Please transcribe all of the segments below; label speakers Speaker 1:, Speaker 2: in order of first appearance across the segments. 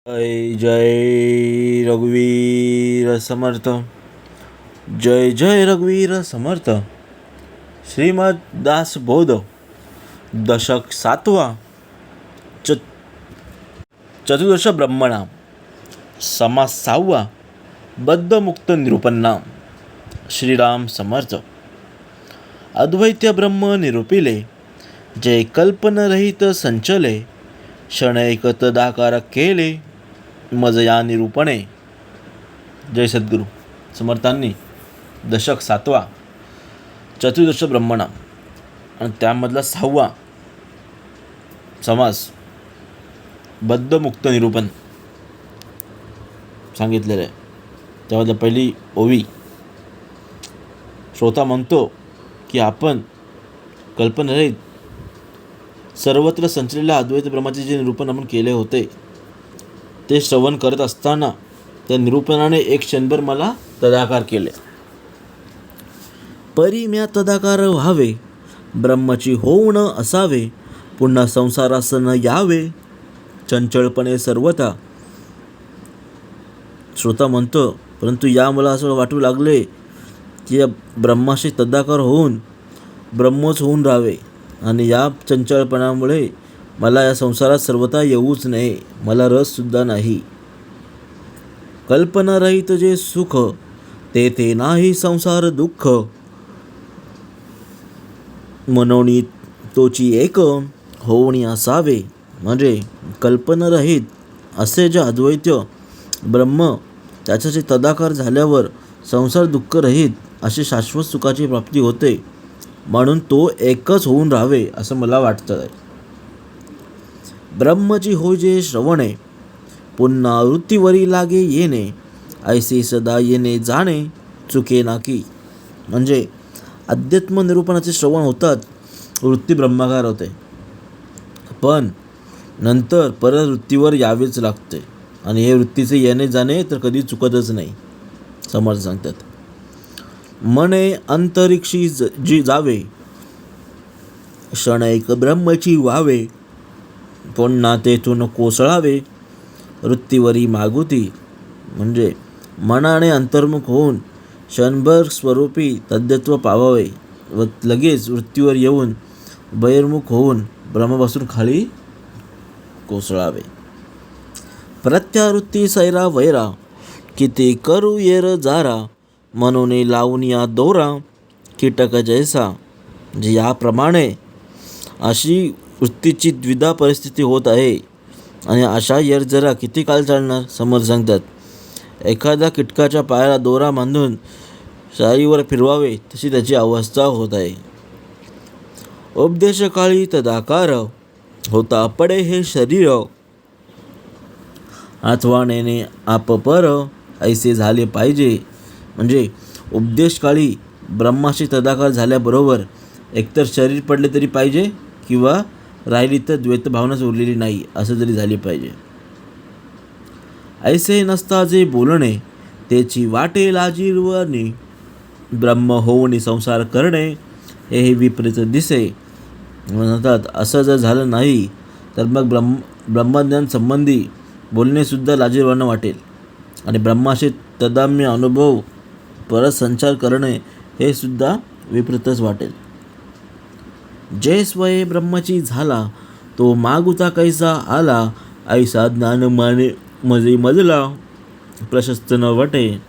Speaker 1: जय जय रघुवीर समर्थ. जय जय रघुवीर समर्थ. श्रीमद दासबोध दशक 7वा. चतुर्दश ब्रह्मणाम. समास 6वा. बद्धमुक्त निरूपन्नाम. श्रीराम समर्थ. अद्वैत ब्रह्म निरूपिले, जे कल्पनरहित संचले, क्षणैक तदाकार केले, मज या निरूपणे. जय सद्गुरू समर्थांनी दशक 7वा चतुर्दश ब्रह्मणा आणि त्यामधला 6वा समास बद्धमुक्त निरूपण सांगितलेलं आहे. त्यामधलं पहिली ओवी. श्रोता म्हणतो की आपण कल्पनारहित सर्वत्र संचलेल्या अद्वैत ब्रह्माचे जे निरूपण आपण केले होते, ते श्रवण करत असताना त्या निरूपणाने एक क्षणभर मला तदाकार केले. परी म्या तदाकार व्हावे, ब्रह्माची होऊन असावे, पुन्हा संसारास न यावे, चंचलपणे सर्वथा. श्रोता म्हणतो, परंतु या मला असं वाटू लागले की या ब्रह्माशी तदाकार होऊन ब्रह्मच होऊन राहावे आणि या चंचलपणामुळे मला या संसारात सर्वथा येऊच नये, मला रससुद्धा नाही. कल्पनारहित जे सुख, ते नाही संसार दुःख, मनोनी तोची एक होऊनी असावे. म्हणजे कल्पनारहित असे जे अद्वैत ब्रह्म, त्याच्याशी तदाकार झाल्यावर संसार दुःखरहित अशी शाश्वत सुखाची प्राप्ती होते, म्हणून तो एकच होऊन राहावे असं मला वाटतं आहे. ब्रह्मची होय जे श्रवणे, पुन्हा वृत्तीवरी लागे येणे, ऐसे सदा येणे जाणे, चुके नाकी. म्हणजे अध्यात्म निरूपणाचे श्रवण होतात, वृत्ती ब्रह्माकार होते, पण नंतर परत वृत्तीवर यावेच लागते आणि हे वृत्तीचे येणे जाणे तर कधी चुकतच नाही. समर्थ सांगतात, मने अंतरिक्षी जी जावे, क्षणैक ब्रह्मची व्हावे, पुन्हा तेथून कोसळावे, वृत्तीवरी मागुती. म्हणजे मनाने अंतर्मुख होऊन क्षणभर स्वरूपी तद्यत्व पावावे व लगेच वृत्तीवर येऊन बहिर्मुख होऊन ब्रह्मापासून खाली कोसळावे. प्रत्यावृत्ती सैरा वैरा, किती करू येर जारा, मनोने लावून या दोरा, कीटक जैसा. म्हणजे याप्रमाणे अशी वृत्तीची द्विधा परिस्थिती होत आहे आणि अशा येर जरा किती काळ चालणार. समर्थ सांगतात, एखाद्या कीटकाच्या पायाला दोरा बांधून शारीवर फिरवावे तशी त्याची अवस्था होत आहे. उपदेशकाळी तदाकार, होता पडे हे शरीर, आठवणेने आपपर, ऐसे झाले पाहिजे. म्हणजे उपदेशकाळी ब्रह्माशी तदाकार झाल्याबरोबर एकतर शरीर पडले तरी पाहिजे किंवा राहिली तर द्वैत भावनाच उरलेली नाही असं तरी झाली पाहिजे. ऐसे नसता जे बोलणे, त्याची वाटे लाजिरवणे, ब्रह्म होऊन संसार करणे, हे विपरीत दिसे. म्हणतात असं जर झालं नाही तर मग ब्रह्मज्ञान संबंधी बोलणेसुद्धा लाजिरवाणं वाटेल आणि ब्रह्माशी तदाम्य अनुभव परत संचार करणे हे सुद्धा विपरीतच वाटेल. जे स्वये ब्रह्माची झाला, तो मागुता कैसा आला, ऐसा ज्ञान माने मजे मजला, प्रशस्त न वाटे.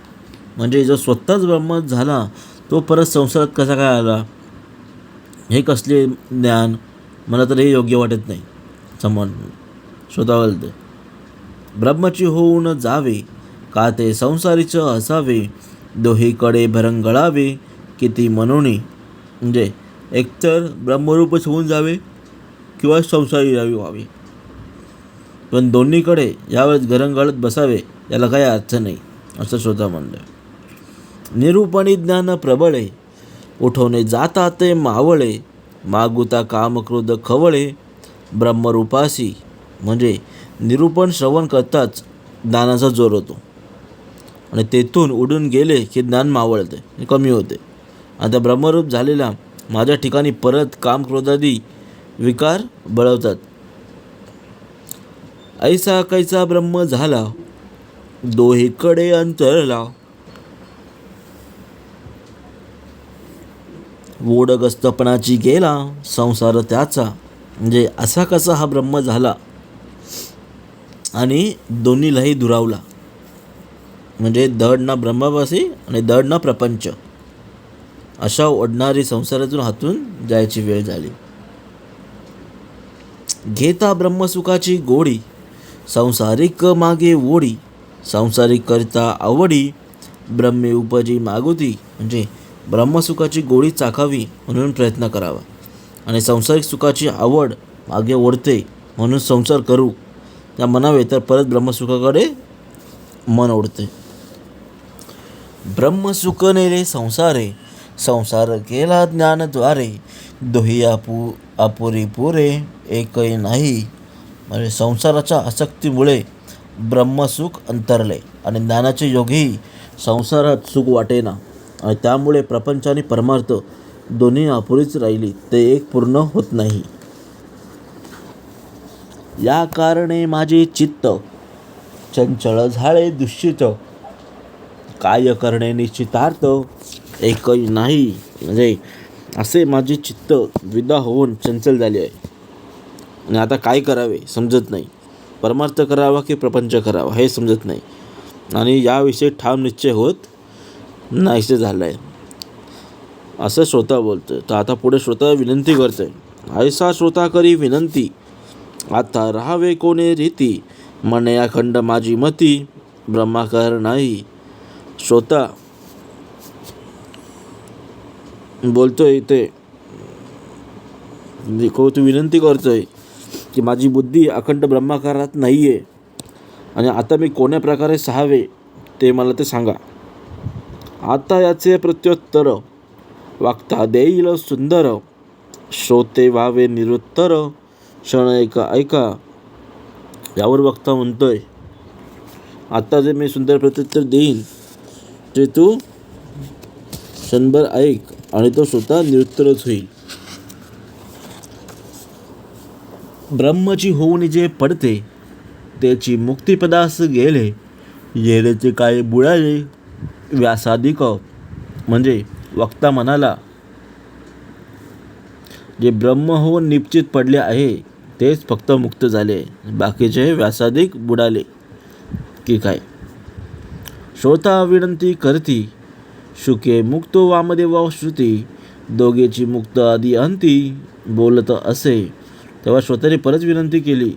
Speaker 1: म्हणजे जो स्वतःच ब्रह्म झाला तो परत संसारात कसा काय आला, हे कसले ज्ञान, मला तर हे योग्य वाटत नाही. स्वतः बोलते, ब्रह्माची होऊन जावे, का ते संसारीचं असावे, दोहीकडे भरंगळावे, किती मनोनी. म्हणजे एकतर ब्रह्मरूपच होऊन जावे किंवा संसारी व्हावे, पण दोन्हीकडे यावेळेस घरंगळत बसावे याला काही अर्थ नाही असं स्वतः म्हणलं. निरूपणी ज्ञान प्रबळे, उठवणे जाता ते मावळे, मागुता काम क्रोध खवळे, ब्रह्मरूपासी. म्हणजे निरूपण श्रवण करताच ज्ञानाचा जोर होतो आणि तेथून उडून गेले की ज्ञान मावळते, कमी होते. आता ब्रह्मरूप झालेला माझ्या ठिकाणी परत काम क्रोधादी विकार बळवतात. ऐसा कैचा ब्रह्म झाला, दोहीकडे अंतरला. ओढगस्तपणाची गेला संसार त्याचा. म्हणजे असा कसा हा ब्रह्म झाला आणि दोन्हीलाही दुरावला. म्हणजे दड ना ब्रह्मापासी आणि दड ना प्रपंच, अशा ओढणारी संसारातून हातून जायची वेळ झाली. घेता ब्रह्मसुखाची गोडी, संसारिक मागे ओढी. संसारिक करता आवडी, ब्रह्मे उपजी मागुती. म्हणजे ब्रह्मसुखाची गोडी चाखावी म्हणून प्रयत्न करावा आणि संसारिक सुखाची आवड मागे ओढते म्हणून संसार करू त्या म्हणावे तर परत ब्रह्मसुखाकडे मन ओढते. ब्रह्मसुख नेले संसारे, संसार केला ज्ञानद्वारे. दोही अपुरी पुरे एकही नाही. म्हणजे संसाराच्या आसक्तीमुळे ब्रह्मसुख अंतरले आणि ज्ञानाचे योगेही संसारात सुख वाटेना आणि त्यामुळे प्रपंच आणि परमार्थ दोन्ही अपुरीच राहिली, ते एक पूर्ण होत नाही. या कारणे माझे चित्त चंचल झाले दुश्चित. काय करणे निश्चितार्थ एकही नाही. म्हणजे असे माझे चित्त विदा होऊन चंचल झाले आहे आणि आता काय करावे समजत नाही. परमार्थ करावा की प्रपंच करावा हे समजत नाही आणि याविषयी ठाम निश्चय होत नाहीसे झालं आहे, असं श्रोता बोलतोय. तर आता पुढे श्रोता विनंती करतोय. ऐसा श्रोता करी विनंती, आता राहावे कोणे रीती. मने अखंड माझी मती, ब्रह्माकार नाही. श्रोता बोलतोय इथे, तू विनंती करतोय की माझी बुद्धी अखंड ब्रह्माकारात नाही आहे आणि आता मी कोण्या प्रकारे सहावे ते मला ते सांगा. आता याचे प्रत्युत्तर वागता देईल सुंदर. श्रोते व्हावे निरुत्तर, क्षण ऐका ऐका. यावर वक्ता म्हणतोय आता जे मी सुंदर प्रत्युत्तर देईन ते तू क्षणभर ऐक आणि तो स्वतः निरुत्तरच होईल. ब्रह्मची होऊन जे पडते त्याची मुक्तिपदास गेले. येडेचे काय बुडाले व्यासाधिक. म्हणजे वक्ता म्हणाला जे ब्रह्म होऊन निश्चित पडले आहे तेच फक्त मुक्त झाले, बाकीचे व्यासाधिक बुडाले की काय. श्रोता विनंती करती, शुके मुक्त वामदेवा श्रुती. दोघेची मुक्त आदी अंती बोलत असे. तेव्हा श्रोत्याने परत विनंती केली.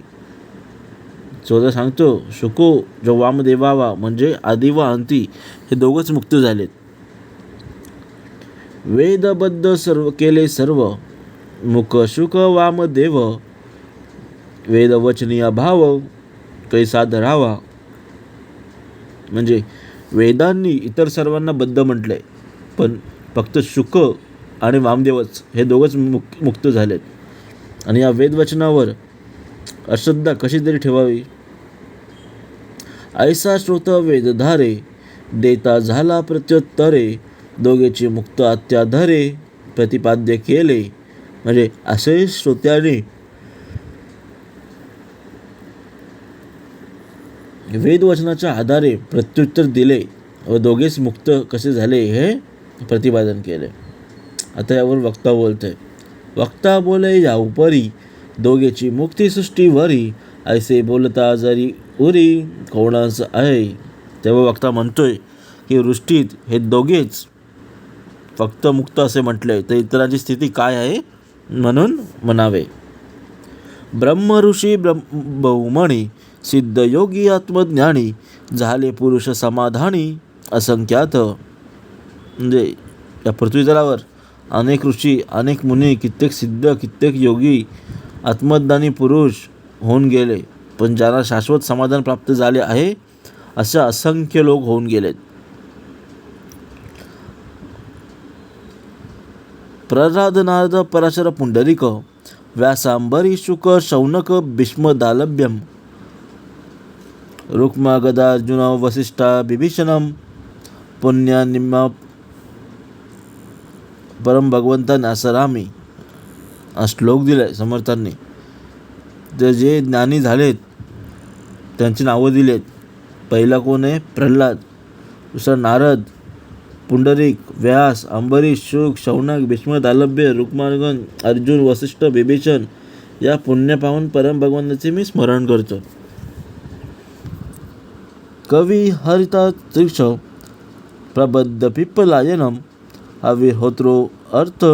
Speaker 1: श्रोता सांगतो शुको जो वामदेवावा म्हणजे आदी व अंती हे दोघंच मुक्त झालेत. वेदबद्ध सर्व केले सर्व, मुख शुक वामदेव. वेदवचनीय भाव कैसा धरावा. म्हणजे वेदांनी इतर सर्वांना बद्ध म्हटले पण फक्त शुक आणि वामदेवच हे दोघंच मुक्त झालेत. आणि या वेदवचनावर अश्रद्धा कशी तरी ठेवावी. ऐसा श्रोत वेदधारे, देता झाला प्रत्युत्तरे. दोघेची मुक्त अत्याधरे, प्रतिपाद्य केले. म्हणजे असे श्रोत्याने वेदवचनाच्या आधारे प्रत्युत्तर दिले व दोघेच मुक्त कसे झाले हे प्रतिपादन केले. आता यावर वक्ता बोलतोय. वक्ता बोले या उपरी, दोघेची मुक्ती सृष्टीवरी. ऐसे बोलता जरी उरी, कोणास आहे. तेव्हा वक्ता म्हणतोय की वृष्टीत हे दोघेच फक्त मुक्त असे म्हटले तर इतरांची स्थिती काय आहे म्हणून म्हणावे. ब्रह्म ऋषी बहुमणी, सिद्ध योगी आत्मज्ञानी. झाले पुरुष समाधानी असंख्यात. म्हणजे या पृथ्वीतलावर अनेक ऋषी, अनेक मुनी, कित्येक सिद्ध, कित्येक योगी, आत्मज्ञानी पुरुष होऊन गेले, पण ज्यांना शाश्वत समाधान प्राप्त झाले आहे अशा असंख्य लोक होऊन गेलेत. प्रल्हाद नारद पराशर पुंडलिक, व्यासांबरी शुक शौनक भीष्म दालभ्यम. रुक्मा गदा अर्जुन वसिष्ठा बिभीषणम. पुण्यानिमा परम भगवंतांनी असरामी हा श्लोक दिलाय समर्थांनी. तर जे ज्ञानी झालेत त्यांची नावं दिलेत. पहिला कोण आहे? प्रल्हाद. दुसरा नारद, पुंडरीक, व्यास, अंबरीश, शुक, शौनक, भीष्म, दालभ्य, रुक्मांगद, अर्जुन, वसिष्ठ, बिभीषण या पुण्यपावन परम भगवंताचे मी स्मरण करतो. कवी हरितात्रिक्ष प्रबद्ध पिप्पलायनम अविहोत्रो अर्थ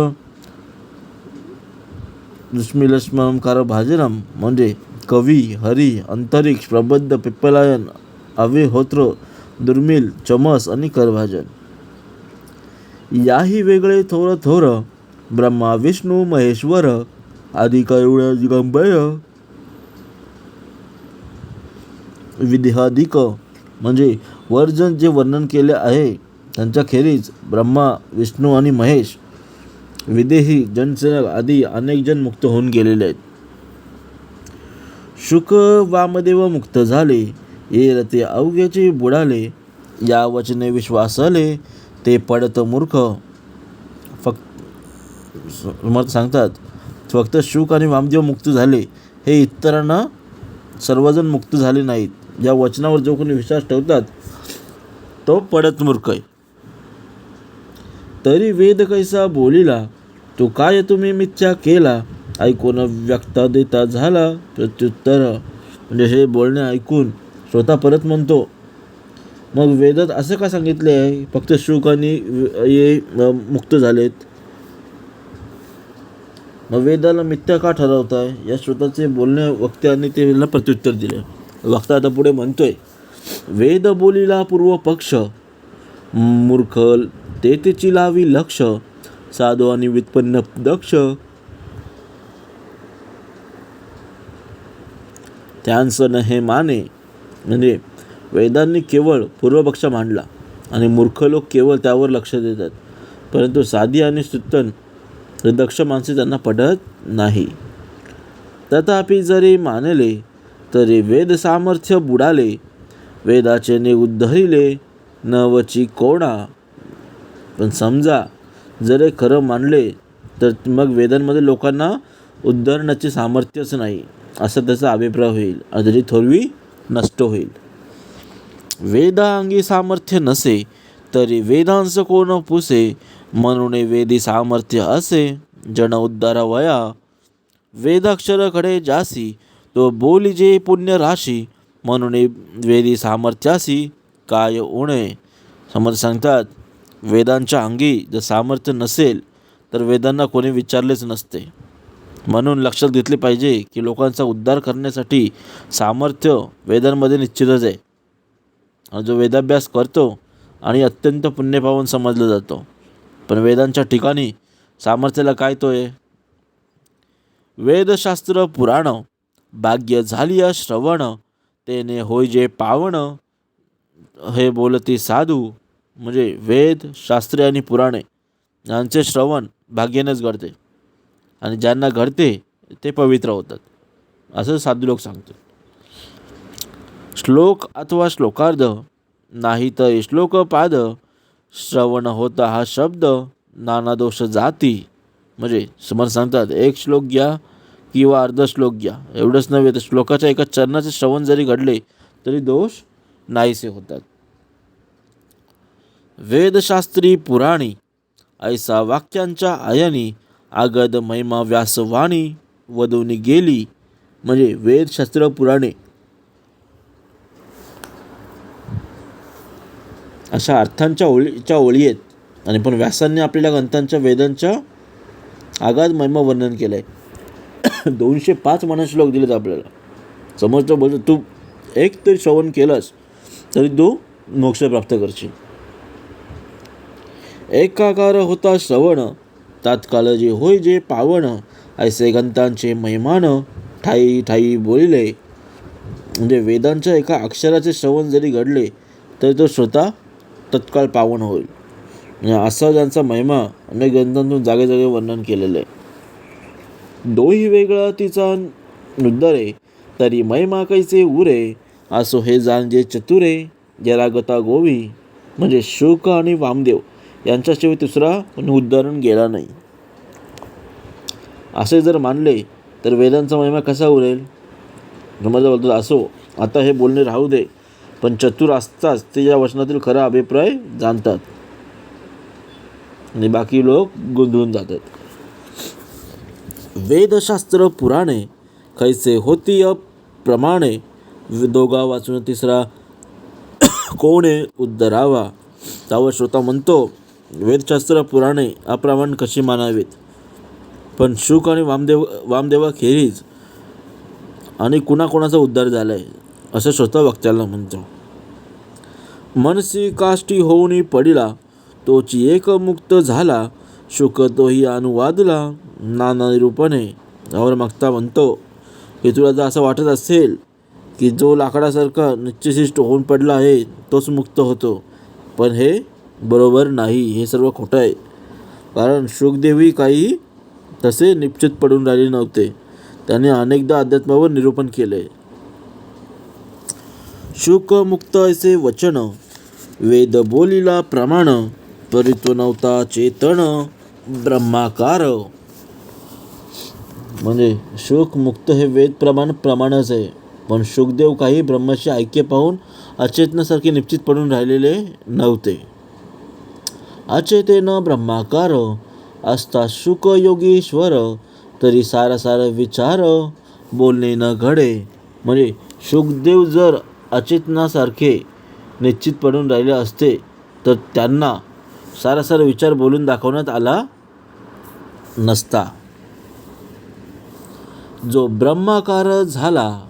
Speaker 1: दुष्मिलस्मम कारभाजनम. म्हणजे कवी, हरी, अंतरिक्ष, प्रबद्ध, पिप्पलायन, अविहोत्र, दुर्मिळ, चमस आणि करभाजन. याही वेगळे थोर थोर ब्रह्मा विष्णू महेश्वर आदी करुण दिगंबर विदेहाधिक. म्हणजे वर्जन जे वर्णन केले आहे त्यांच्याखेरीज ब्रह्मा, विष्णू आणि महेश, विदेही, जनसेनक आदी अनेक जण मुक्त होऊन गेलेले आहेत. शुक वामदेव मुक्त झाले, ये रते अवघ्याचे बुडाले, या वचने विश्वासले ते पडत मूर्ख. समर्थ सांगतात फक्त शुक आणि वामदेव मुक्त झाले, हे इतरांना सर्वजण मुक्त झाले नाहीत. या वचनावर जो कोणी विश्वास ठेवतात तो पडत मूर्ख आहे. तरी वेद कैसा बोलिला, तो काय तुम्ही मिथ्या केला, ऐकून व्यक्ता देता झाला प्रत्युत्तर. म्हणजे हे बोलणे ऐकून स्वतः परत म्हणतो, मग वेदात असं का सांगितले आहे फक्त शुक आणि ये मुक्त झालेत, मग वेदाला मिथ्या का ठरवताय? या स्वतःचे बोलणे वक्त्याने त्याला प्रत्युत्तर दिले. वक्ता आता पुढे म्हणतोय, वेद बोलिला पूर्व पक्ष, मूर्ख ते त्याची लावी लक्ष, साधू आणि व्युत्पन्न दक्ष, त्यांचं हे माने. म्हणजे वेदांनी केवळ पूर्वपक्ष मांडला आणि मूर्ख लोक केवळ त्यावर लक्ष देतात, परंतु साधी आणि सुत्तन दक्ष माणसे त्यांना पडत नाही. तथापि जरी मानले तरी वेद सामर्थ्य बुडाले, वेदाचे ने उद्धरिले नवची कोणा. पण समजा जरी खरं मानले तर मग वेदांमध्ये लोकांना उद्धरण्याचे सामर्थ्यच नाही असा त्याचा अभिप्राय होईल आणि त्याची थोरवी नष्ट होईल. वेदांगी सामर्थ्य नसे तरी वेदांश कोण पुसे, म्हणून वेदी सामर्थ्य असे जन उद्धार वया. वेदाक्षरकडे जासी तो बोलिजे पुण्य राशी, म्हणून वेदी सामर्थ्यासी काय उणे. समर्थ सांगतात वेदांच्या अंगी जर सामर्थ्य नसेल तर वेदांना कोणी विचारलेच नसते. म्हणून लक्षात घेतले पाहिजे की लोकांचा उद्धार करण्यासाठी सामर्थ्य वेदांमध्ये निश्चितच आहे. आणि जो वेदाभ्यास करतो आणि अत्यंत पुण्यपावन समजला जातो. पण वेदांच्या ठिकाणी सामर्थ्याला काय तो आहे? वेदशास्त्र पुराण भाग्य झाली श्रवण, तेने होय जे पावण हे बोलती साधू. म्हणजे वेद, शास्त्रे आणि पुराणे यांचे श्रवण भाग्यानेच घडते आणि ज्यांना घडते ते पवित्र होतात असं साधू लोक सांगतात. श्लोक अथवा श्लोकार्ध नाही तर श्लोकपाद, श्रवण होता हा शब्द नाना दोष जाती. म्हणजे समर्थ सांगतात एक श्लोक घ्या किंवा अर्ध श्लोक घ्या, एवढंच नव्हे तर श्लोकाच्या एका चरणाचे श्रवण जरी घडले तरी दोष नाहीसे होतात. वेदशास्त्री पुराणी ऐसा वाक्यांच्या आयनी, आगद महिमा व्यासवाणी वधूनी गेली. म्हणजे वेदशास्त्र पुराणे अशा अर्थांच्या ओळी आहेत आणि पण व्यासांनी आपल्या ग्रंथांच्या वेदांच्या आगाध महिमा वर्णन केलं आहे. 205 मनश्लोक दिलेत आपल्याला. समजतं बोलतो तू एक तरी श्रवण केलंस तरी तू मोक्ष प्राप्त करशील. एकाकार होता श्रवण, तात्काळ जे होय जे पावण, ऐसे ग्रंथांचे महिमान ठाई ठाई बोलिले. म्हणजे वेदांच्या एका अक्षराचे श्रवण जरी घडले तरी तो स्वतः तत्काळ पावन होईल. असा ज्यांचा महिमा अनेक ग्रंथांतून जागे जागे वर्णन केलेलं आहे. दोही वेगळा तिचा नुद्धरे, तरी महिमा कैसे उरे, असो हे जाणजे चतुरे जरा गता गोवी. म्हणजे शुक आणि वामदेव यांच्याशिवाय दुसरा उदाहरण गेला नाही असे जर मानले तर वेदांचा महिमा कसा उरेल? समजा बोलतो असो आता हे बोलणे राहू दे, पण चतुर असताच ते या वचनातील खरा अभिप्राय जाणतात आणि बाकी लोक गोंधळून जातात. वेदशास्त्र पुराणे कैसे होती प्रमाणे, दोघा वाचून तिसरा कोणे उद्धरावा. त्यावर श्रोता म्हणतो, वेदशास्त्र पुराणे अप्रमाण कशी मानावीत, पण शुक आणि वामदेवाखेरीज आणि कुणाकोणाचा उद्धार झालाय, असं श्रोता वक्त्याला म्हणतो. मनसी काष्टी होऊनी पडिला, तोची एक मुक्त झाला, शुक तोही अनुवादला नाना निरूपणे. त्यावर वक्ता म्हणतो की तुला जर असं वाटत असेल की जो लाकडासारखा निश्चिशिष्ट होऊन पडला आहे तोच मुक्त होतो, पण हे बरोबर नाही, हे सर्व खोटं आहे. कारण शुकदेवी काही तसे निश्चित पडून राहिले नव्हते. त्याने अनेकदा अध्यात्मावर निरूपण केले. शुक मुक्त असे वचन, वेद बोलिला प्रमाण, परित्व नव्हता चेतन ब्रह्माकार. म्हणजे शुक मुक्त हे वेद प्रमाणच आहे, पण शुकदेव काही ब्रह्माशी ऐक्य पाहून अचेतनासारखे निश्चित पडून राहिलेले नव्हते. अचेतेन ब्रह्माकार असता शुक योगीश्वर, तरी सारा विचार बोलणे न घडे. म्हणजे शुकदेव जर अचेतनासारखे निश्चित पडून राहिले असते तर त्यांना सारा विचार बोलून दाखवण्यात आला नसता. जो ब्रह्माकार झाला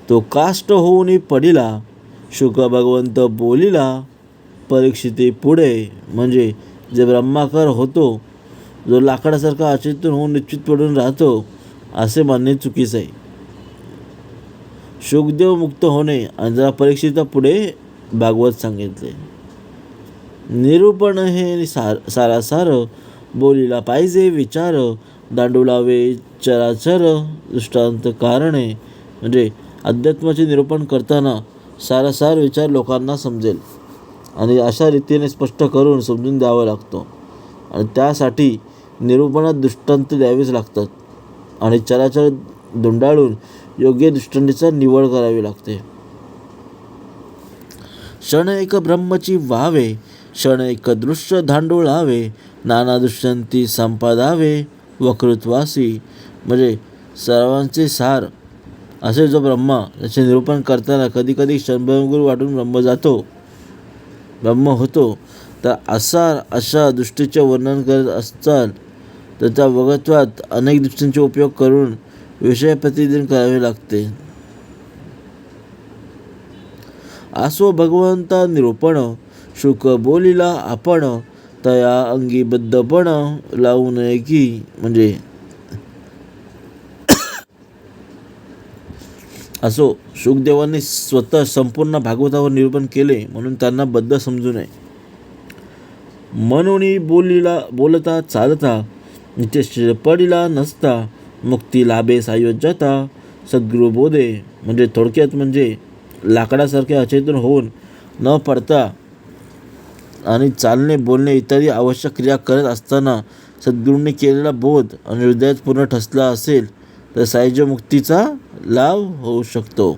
Speaker 1: तो काष्ट होऊन पडिला, शुक भगवंत बोलिला परीक्षिते पुढे. म्हणजे जे ब्रह्माकार होतो, जो लाकडासारखा अचेतन होऊन निश्चित पडून राहतो, असे मानणे चुकीचे आहे. शुकदेव मुक्त होणे आणि जरा परीक्षिता पुढे भागवत सांगितले. निरूपण हे सारासार बोलिला पाहिजे विचार, दांडू लावे चराचर दृष्टांत कारणे. म्हणजे अध्यात्माचे निरूपण करताना सारासार विचार लोकांना समजेल आणि अशा रीतीने स्पष्ट करून समजून द्यावा लागतो, आणि त्यासाठी निरूपणात दृष्टांत द्यावेच लागतात आणि चराचर धुंडाळून योग्य दृष्टांतीचा निवड करावी लागते. क्षण एक ब्रह्मची व्हावे, क्षण एक दृश्य धांडोळावे, नाना दृष्टांती संपादावे वकृत्वासी. म्हणजे सर्वांचे सार असे जो ब्रह्मा, त्याचे निरूपण करताना कधी क्षणभंगूर वाटून ब्रह्म होतो, तर अशा दृष्टीचे वर्णन करत असतात तर त्या वगत्वात अनेक दृष्टींचे उपयोग करून विषय प्रतिदिन करावे लागते. आसो भगवंता निरूपण, शुक बोलिला आपण, तया अंगी बद्धपण लावू नये की. म्हणजे असो शुकदेवांनी स्वतः संपूर्ण भागवतावर निरूपण केले म्हणून त्यांना बद्ध समजू नये. म्हणून बोलता चालता निश्चय पडिला नसता, मुक्ती लाभे सायोज्यता सद्गुरु बोधे. म्हणजे थोडक्यात म्हणजे लाकडासारखे अचेतन होऊन न पडता आणि चालणे बोलणे इत्यादी आवश्यक क्रिया करत असताना सद्गुरूंनी केलेला बोध आणि हृदयात पूर्ण ठसला असेल तर सायुज्य मुक्तीचा लाभ होऊ शकतो.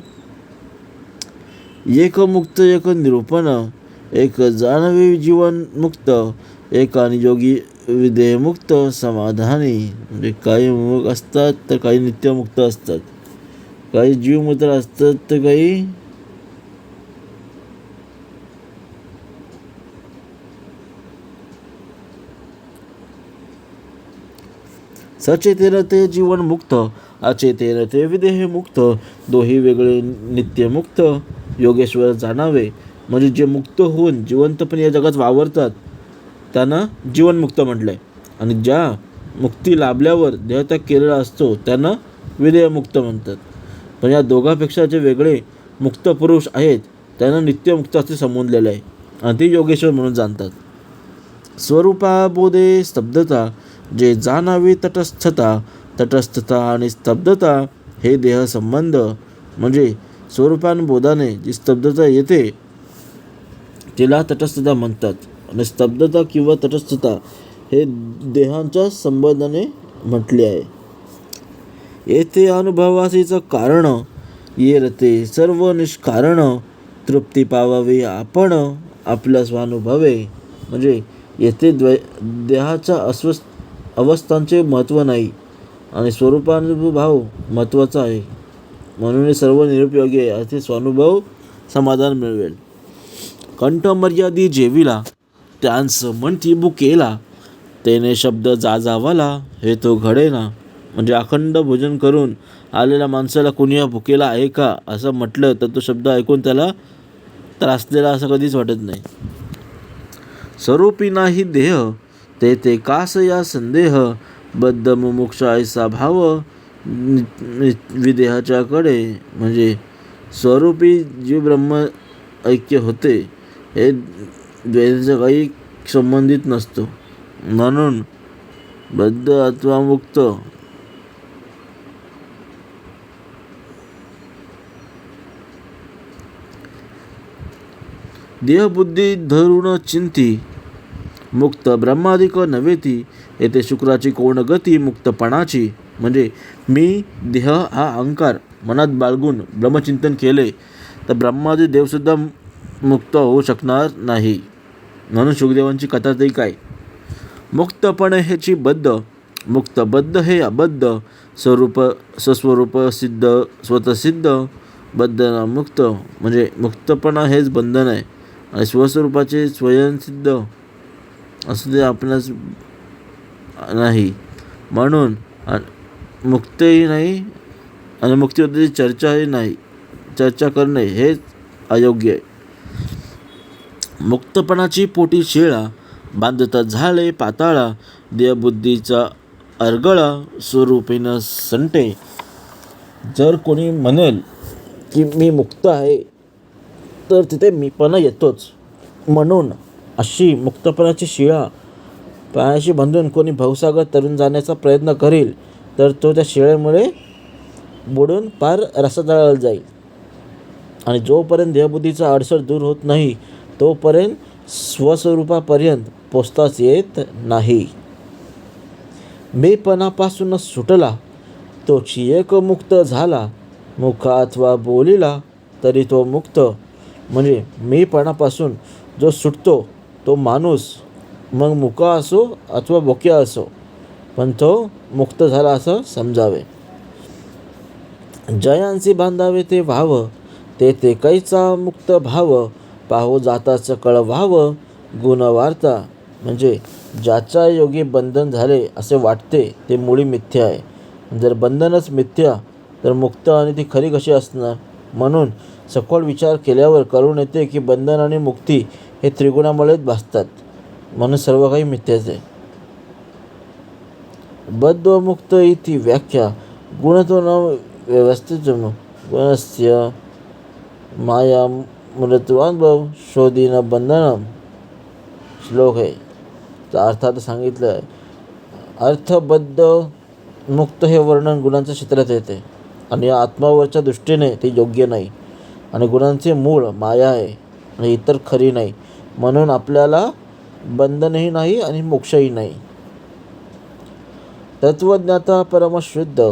Speaker 1: एक मुक्त एक निरूपण, एक जाणवे जीवन मुक्त, एक आणि योगी विदेहमुक्त समाधानी. म्हणजे काही मुक्त असतात तर काही नित्यमुक्त असतात, काही जीवमुक्त असतात तर काही सचेतेन ते जीवन मुक्त, अचेतेन ते विदेह मुक्त, दोही वेगळे नित्यमुक्त योगेश्वर जाणावे. म्हणजे जे मुक्त होऊन जिवंतपणे या जगात वावरतात त्यांना जीवनमुक्त म्हटलंय, आणि ज्या मुक्ती लाभल्यावर देहत्याग केलेला असतो त्यांना विदेहमुक्त म्हणतात. पण या दोघांपेक्षा जे वेगळे मुक्त पुरुष आहेत त्यांना नित्यमुक्त असे संबोधलेले आहे आणि ते योगेश्वर म्हणून जाणतात. स्वरूपाबोधे स्तब्धता, जे जाणावी तटस्थता आणि स्तब्धता हे देह संबंध. म्हणजे स्वरूपानुबोधाने जी स्तब्धता येते तिला तटस्थता म्हणतात, आणि स्तब्धता किंवा तटस्थता हे देहांच्या संबंधाने म्हटले आहे. येथे अनुभवासीचं कारण येरते सर्व निष्कारण, तृप्ती पावावी आपण आपल्या स्वानुभवे. म्हणजे येथे देहाच्या अवस्थांचे महत्त्व नाही आणि स्वरूपानुभव भाव महत्त्वाचा आहे. म्हणून हे सर्व निरुपयोगी आहे. असे स्वानुभव समाधान मिळवेल. कंठ मर्यादी जेविला, त्यांस म्हणती भुकेला, तेने शब्द जाजावाला, हे तो घडेना. म्हणजे अखंड भोजन करून आलेल्या माणसाला कुणी भुकेला आहे का असं म्हटलं तर तो शब्द ऐकून त्याला त्रासलेला असं कधीच वाटत नाही. स्वरूपी नाही देह, ते कास या संदेह, बद्ध मुमुक्ष ऐसा भाव विदेहाच्याकडे. म्हणजे स्वरूपी जीव ब्रह्म ऐक्य होते हे द्वैताचा काही संबंधित नसतो. म्हणून बद्ध अथवा मुक्त देहबुद्धी धरून चिंती, मुक्त ब्रह्माधिक नव्हेती, येथे शुक्राची कोण गती मुक्तपणाची. म्हणजे मी देह हा अहंकार मनात बाळगून ब्रह्मचिंतन केले तर ब्रह्मादी देवसुद्धा मुक्त होऊ शकणार नाही. म्हणून शुकदेवांची कथा तरी काय. मुक्तपण ह्याची बद्ध, मुक्तबद्ध हे अबद्ध, स्वरूप सस्वरूप सिद्ध स्वतःसिद्ध, बद्ध मुक्त. म्हणजे मुक्तपणा हेच बंधन आहे आणि स्वस्वरूपाचे स्वयंसिद्ध असं ते आपणास नाही. म्हणून मुक्तही नाही आणि मुक्तीबद्दलची चर्चाही नाही. चर्चा करणे हेच अयोग्य आहे. मुक्तपणाची पोटी शिळा, बांधता झाले पाताळा, देहबुद्धीचा अर्गळा, स्वरूपीनं संटे. जर कोणी म्हणेल की मी मुक्त आहे तर तिथे मीपणा येतोच. म्हणून अशी मुक्तपणाची शिळा पायाशी बांधून कोणी भवसागर तरून जाण्याचा प्रयत्न करेल तर तो त्या शिळेमुळे बुडून पार रसातळाला जाईल. आणि जोपर्यंत देहबुद्धीचा अडसर दूर होत नाही तोपर्यंत स्वस्वरूपापर्यंत पोचताच येत नाही. मीपणापासून सुटला तोची एक मुक्त झाला, मुखा अथवा बोलिला तरी तो मुक्त. म्हणजे मीपणापासून जो सुटतो तो माणूस मग मुका असो अथवा बोक्या असो पण तो मुक्त झाला असं समजावे. जयांसी बांधावे ते व्हावं, ते कैचा मुक्त भाव, पाहो जाताच कळ व्हावं गुण वार्ता. म्हणजे ज्याच्या योगी बंधन झाले असे वाटते ते मुळी मिथ्या आहे. जर बंधनच मिथ्या तर मुक्त आणि ती खरी कशी असणार. म्हणून सखोल विचार केल्यावर कळून येते की बंधन आणि मुक्ती हे त्रिगुणामुळेच भासतात. म्हणून सर्व काही मिथ्याच आहे. बद्ध व मुक्त इति व्याख्या, गुणतो न व्यवस्थित गुणस्य माया मृत्युअनुभव शोधी न बंधनम. श्लोक आहे. तर अर्थात सांगितलं आहे. अर्थबद्ध मुक्त हे वर्णन गुणांच्या क्षेत्रात येते आणि या आत्मावरच्या दृष्टीने ते योग्य नाही. आणि गुणांचे मूळ माया आहे आणि इतर खरी नाही. म्हणून आपल्याला बंधनही नाही आणि मोक्षही नाही. तत्वज्ञाता परमशुद्ध,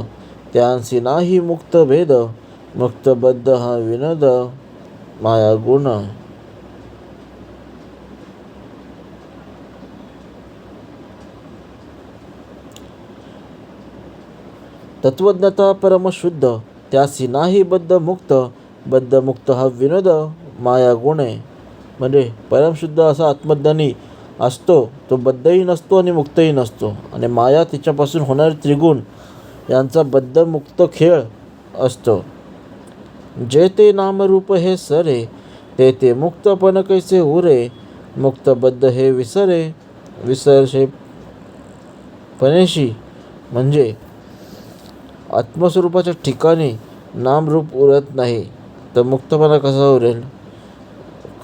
Speaker 1: त्यांसी नाही मुक्त भेद, मुक्तबद्ध हा विनोद माया गुण. तत्वज्ञाता परमशुद्ध, त्यासी नाही बद्ध मुक्त, बद्ध मुक्त हा विनोद माया गुण आहे. म्हणजे परमशुद्ध असा आत्मज्ञानी असतो तो बद्धही नसतो आणि मुक्तही नसतो. आणि माया तिच्यापासून होणारे त्रिगुण यांचा बद्ध मुक्त खेळ असतो. जे ते नामरूप हे सरे, ते मुक्तपण कैसे उरे, मुक्तबद्ध हे विसरे, विसरशे पणेशी. म्हणजे आत्मस्वरूपाच्या ठिकाणी नामरूप उरत नाही तर मुक्तपणा कसा उरेल.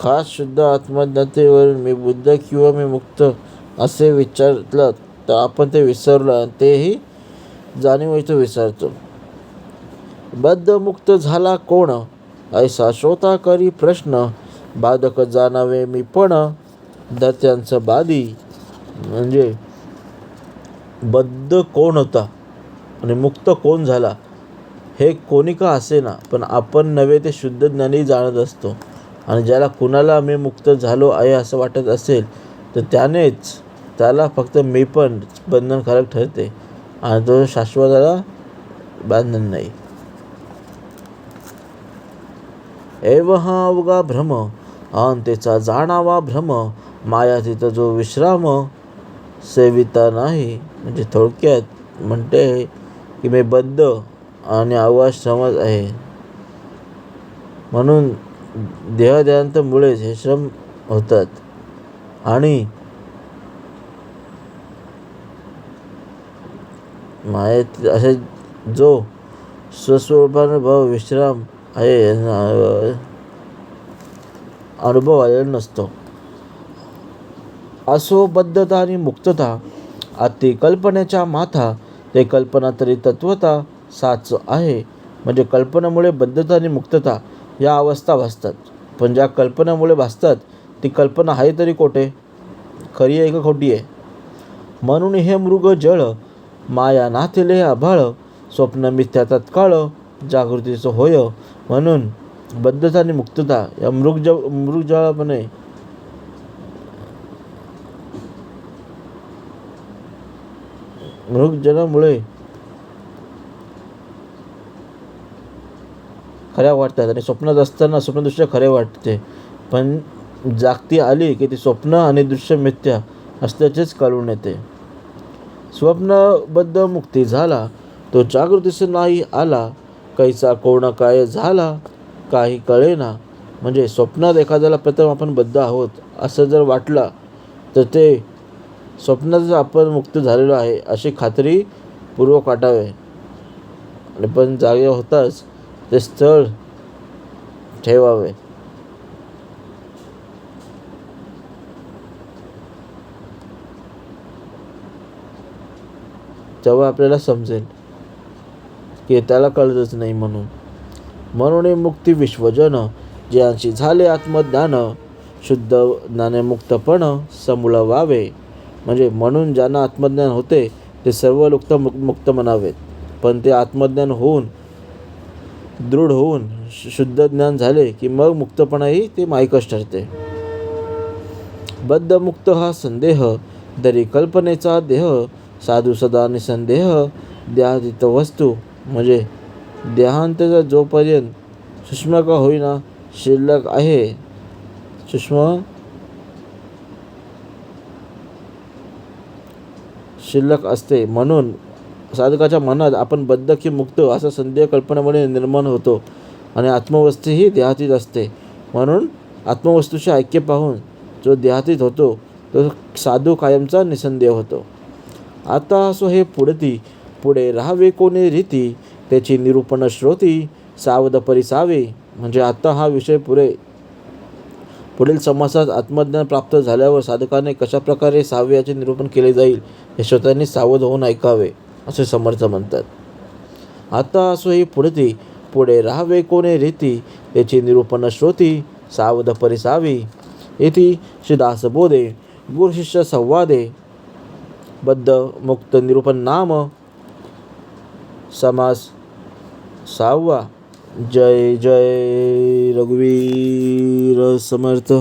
Speaker 1: खास शुद्ध आत्मज्ञतेवरून मी बुद्ध किंवा मी मुक्त असे विचारलं तर आपण ते विसरलं, तेही जाणीवेचं विसरतो. बद्ध मुक्त झाला कोण, ऐसा श्रोता करी प्रश्न, बाधक जाणावे मी पण दत्यांचं बादी. म्हणजे बद्ध कोण होता आणि मुक्त कोण झाला हे कोणी का असेना, पण आपण नव्हे ते शुद्ध ज्ञानी जाणत असतो. आणि ज्याला कुणाला मी मुक्त झालो आहे असं वाटत असेल तर त्याला फक्त मी पण बंधनकारक ठरते आणि तो शाश्वताला बंधन नाही. एव हा अवघा भ्रम अंतेचा जाणावा भ्रम, माया तिथं जो विश्राम सेविता नाही. म्हणजे थोडक्यात म्हणते की मी बद्ध आणि अवाश्रमच आहे, म्हणून देहदेहांतमुळेच हे श्रम होतात. आणि मायेत असे जो स्वस्वरूपानुभव विश्राम आहे अनुभव आलेला नसतो. असो बद्धता आणि मुक्तता अति कल्पनेच्या माथा, ते कल्पना तरी तत्वता साच आहे. म्हणजे कल्पनेमुळे बद्धता आणि मुक्तता या अवस्था भासतात, पण ज्या कल्पनेमुळे भासतात ती कल्पना आहे तरी कोठे, खरी आहे का खोटी आहे. म्हणून हे मृग जळ माया नाथिले आभाळ, स्वप्न मिथ्या तत्काळ जागृतीचं होय. म्हणून बद्धता आणि मुक्तता या मृगजळापणे मृगजळामुळे खऱ्या वाटतात आणि स्वप्नात असताना स्वप्नदृश्य खरे वाटते, पण जागती आली की ती स्वप्न आणि दृश्य मिथ्या असल्याचेच कळून येते. स्वप्नबद्ध मुक्ती झाला तो जागृतीस नाही आला, कैसा कोण काय झाला काही कळेना. म्हणजे स्वप्नात एखाद्याला प्रथम आपण बद्ध आहोत असं जर वाटलं तर ते स्वप्नातच आपण मुक्त झालेलो आहे अशी खात्री पूर्वक वाटावे. आणि पण जागे होताच ते स्थळ ठेवावे. तेव्हा आपल्याला समजेल की त्याला कळतच नाही. म्हणून मुक्ती विश्वजन ज्यांची झाले आत्मज्ञान, शुद्ध ज्ञाने मुक्तपण समूळ व्हावे. म्हणजे म्हणून ज्यांना आत्मज्ञान होते ते सर्व मुक्त म्हणावेत, पण ते आत्मज्ञान होऊन दृढ होऊन शुद्ध ज्ञान झाले की मग मुक्तपणाही ते माईकच ठरते. बद्ध मुक्त हा संदेह दरी कल्पनेचा देह, साधू सदा निसंदेह देहातीत वस्तू. म्हणजे देहांतचा जोपर्यंत सूक्ष्म का होईना शिल्लक आहे, शिल्लक असते. म्हणून साधकाच्या मनात आपण बद्ध की मुक्त असा संदेह कल्पनेमुळे निर्माण होतो आणि आत्मवस्था ही देहातीत असते. म्हणून आत्मवस्तूचे ऐक्य पाहून जो देहातीत होतो तो साधू कायमचा निसंदेह होतो. आता असो हे पुढे राहावे कोणी रीती, त्याची निरूपण श्रोती सावध परिसावे. म्हणजे आता हा विषय पुढील समासात आत्मज्ञान प्राप्त झाल्यावर साधकाने कशाप्रकारे सावे याचे निरूपण केले जाईल हे श्रोत्यांनी सावध होऊन ऐकावे असे समर्थ म्हणतात. आता असो ही पुढे राहावे कोणे रीती, त्याची निरूपण श्रोती सावध परिसावी. इति श्रीदासबोधे गुरुशिष्य संवादे बद्ध मुक्त निरूपण नाम समास 6. जय जय रघुवीर समर्थ.